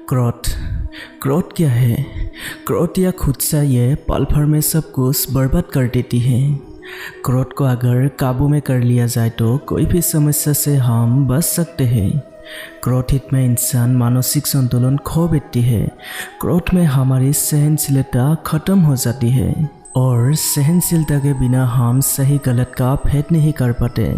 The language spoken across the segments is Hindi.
क्रोध क्रोध क्या है? क्रोध या गुस्सा ये पल भर में सब कुछ बर्बाद कर देती है। क्रोध को अगर काबू में कर लिया जाए तो कोई भी समस्या से हम बच सकते हैं। क्रोधित में इंसान मानसिक संतुलन खो बैठती है। क्रोध में हमारी सहनशीलता खत्म हो जाती है और सहनशीलता के बिना हम सही गलत का भेद नहीं कर पाते।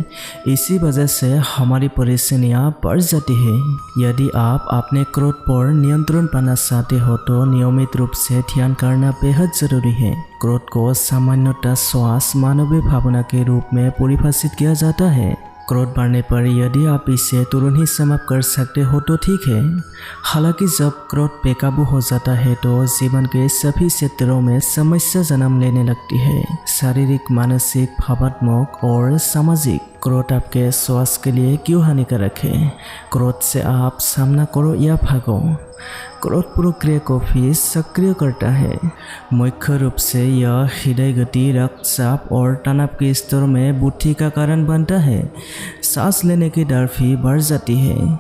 इसी वजह से हमारी परेशानियां बढ़ जाती है। यदि आप अपने क्रोध पर नियंत्रण पाना चाहते हो तो नियमित रूप से ध्यान करना बेहद जरूरी है। क्रोध को सामान्यतः श्वास मानवीय भावना के रूप में परिभाषित किया जाता है। क्रोध बढ़ने पर यदि आप इसे तुरंत ही समाप्त कर सकते हो तो ठीक है। हालांकि जब क्रोध बेकाबू हो जाता है तो जीवन के सभी क्षेत्रों में समस्या जन्म लेने लगती है। शारीरिक, मानसिक, भावनात्मक और सामाजिक। क्रोध आपके स्वास्थ्य के लिए क्यों हानिकारक है? क्रोध से आप सामना करो या भागो। क्रोध प्रक्रिया को भी सक्रिय करता है। मुख्य रूप से यह हृदय गति, रक्तचाप और तनाव के स्तर में वृद्धि का कारण बनता है। सांस लेने की दर भी बढ़ जाती है।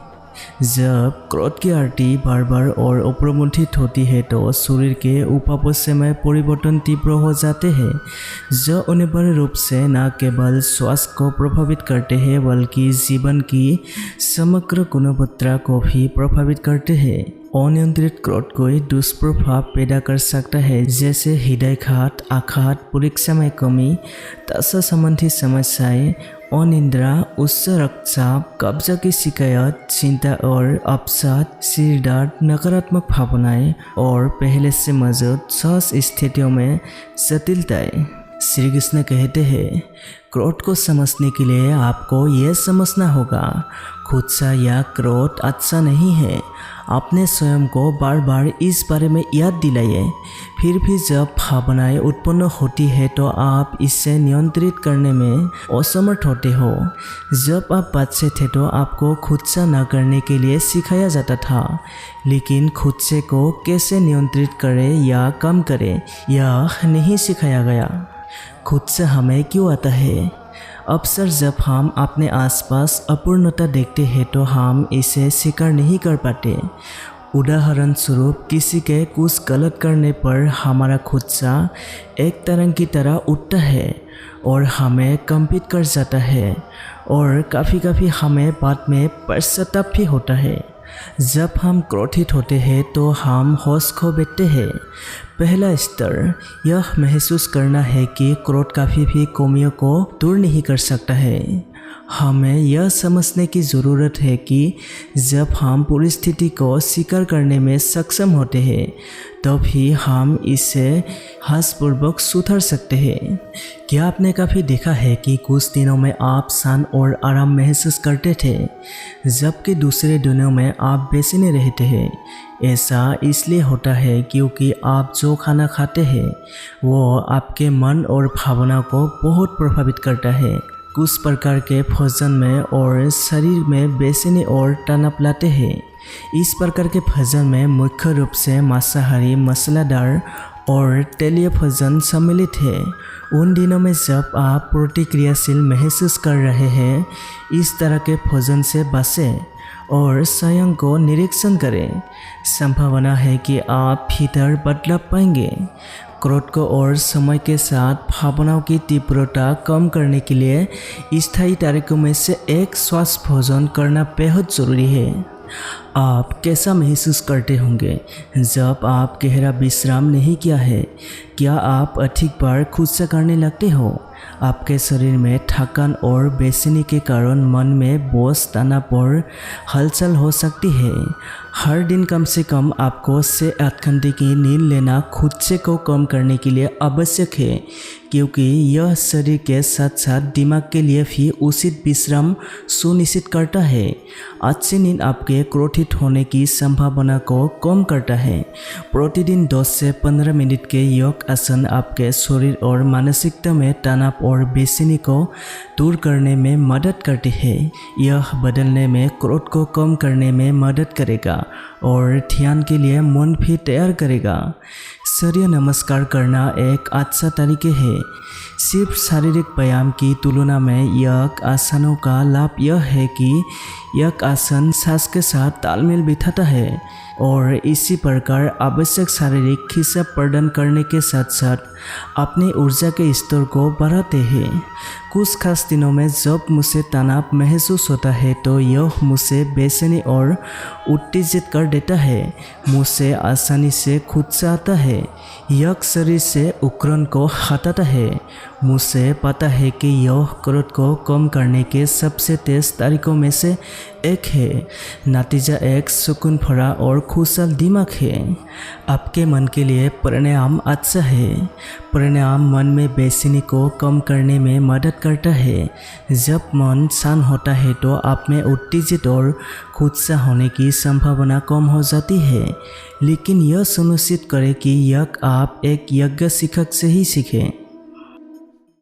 जब क्रोध की आरती बार बार और अप्रमुखित होती है तो शरीर के उपापचय में परिवर्तन तीव्र हो जाते हैं, जो अनिवार्य रूप से न केवल स्वास्थ्य को प्रभावित करते हैं बल्कि जीवन की समग्र गुणवत्ता को भी प्रभावित करते हैं। अनियंत्रित क्रोध कोई दुष्प्रभाव पैदा कर सकता है, जैसे हृदयाघात, आघात, परीक्षा में कमी, त्वचा संबंधी समस्याएं, अनिद्रा, उच्च रक्तचाप, कब्जा की शिकायत, चिंता और अवसाद, सिर दर्द, नकारात्मक भावनाएं और पहले से मौजूद स्वास्थ्य स्थितियों में जटिलताएं। श्री कृष्ण कहते हैं, क्रोध को समझने के लिए आपको यह समझना होगा, गुस्सा या क्रोध अच्छा नहीं है। अपने स्वयं को बार बार इस बारे में याद दिलाइए। फिर भी जब भावनाएं उत्पन्न होती है तो आप इसे नियंत्रित करने में असमर्थ होते हो। जब आप बच्चे थे तो आपको गुस्सा न करने के लिए सिखाया जाता था, लेकिन गुस्से को कैसे नियंत्रित करें या कम करें यह नहीं सिखाया गया। गुस्सा हमें क्यों आता है? अक्सर जब हम अपने आसपास अपूर्णता देखते हैं तो हम इसे स्वीकार नहीं कर पाते। उदाहरण स्वरूप, किसी के कुछ गलत करने पर हमारा गुस्सा एक तरंग की तरह उठता है और हमें कंपित कर जाता है और कभी कभी हमें बाद में पश्चाताप भी होता है। जब हम क्रोधित होते हैं तो हम होश खो बैठते हैं। पहला स्तर यह महसूस करना है कि क्रोध कभी भी कमियों को दूर नहीं कर सकता है। हमें यह समझने की ज़रूरत है कि जब हम परिस्थिति को स्वीकार करने में सक्षम होते हैं तभी हम इसे हास्यपूर्वक सुधार सकते हैं। क्या आपने कभी देखा है कि कुछ दिनों में आप शांत और आराम महसूस करते थे, जबकि दूसरे दिनों में आप बेचैन रहते हैं? ऐसा इसलिए होता है क्योंकि आप जो खाना खाते हैं वो आपके मन और भावना को बहुत प्रभावित करता है। कुछ प्रकार के भोजन में और शरीर में बेचैनी और तनाव लाते हैं। इस प्रकार के भोजन में मुख्य रूप से मांसाहारी, मसालेदार और तेलीय भोजन सम्मिलित है। उन दिनों में जब आप प्रतिक्रियाशील महसूस कर रहे हैं, इस तरह के भोजन से बचें और स्वयं को निरीक्षण करें। संभावना है कि आप भीतर बदलाव पाएंगे। क्रोध को और समय के साथ भावनाओं की तीव्रता कम करने के लिए स्थायी तरीकों में से एक स्वास्थ्य भोजन करना बेहद ज़रूरी है। आप कैसा महसूस करते होंगे जब आप गहरा विश्राम नहीं किया है? क्या आप अधिक बार गुस्सा करने लगते हो? आपके शरीर में थकान और बेचैनी के कारण मन में बोझ, तनाव और हलचल हो सकती है। हर दिन कम से कम आपको 6 से 8 घंटे की नींद लेना गुस्से को कम करने के लिए आवश्यक है, क्योंकि यह शरीर के साथ साथ दिमाग के लिए भी उचित विश्राम सुनिश्चित करता है। अच्छी नींद आपके क्रोधित होने की संभावना को कम करता है। प्रतिदिन 10 से 15 मिनट के योग आसन आपके शरीर और मानसिकता में तनाव तनाव और बेचैनी को दूर करने में मदद करती है। यह बदलने में क्रोध को कम करने में मदद करेगा और ध्यान के लिए मन भी तैयार करेगा। सूर्य नमस्कार करना एक अच्छा तरीके है। सिर्फ शारीरिक व्यायाम की तुलना में यह आसनों का लाभ यह है कि यह आसन सांस के साथ तालमेल बिठाता है और इसी प्रकार आवश्यक शारीरिक खिंचाव प्रदान करने के साथ साथ अपनी ऊर्जा के स्तर को बढ़ाते हैं। कुछ खास दिनों में जब मुझे तनाव महसूस होता है तो यह मुझे बेचैनी और उत्तेजित कर देता है। मुझे आसानी से खुद से आता है। यह शरीर से उकरण को हटाता है। मुझे पता है कि यह क्रोध को कम करने के सबसे तेज तरीकों में से एक है। नतीजा एक सुकून भरा और खुशहाल दिमाग है। आपके मन के लिए प्राणायाम अच्छा है। प्राणायाम मन में बेचैनी को कम करने में मदद करता है। जब मन शांत होता है तो आप में उत्तेजित और खुद से होने की संभावना कम हो जाती है। लेकिन यह सुनिश्चित करें कि यह आप एक यज्ञ शिक्षक से ही सीखें।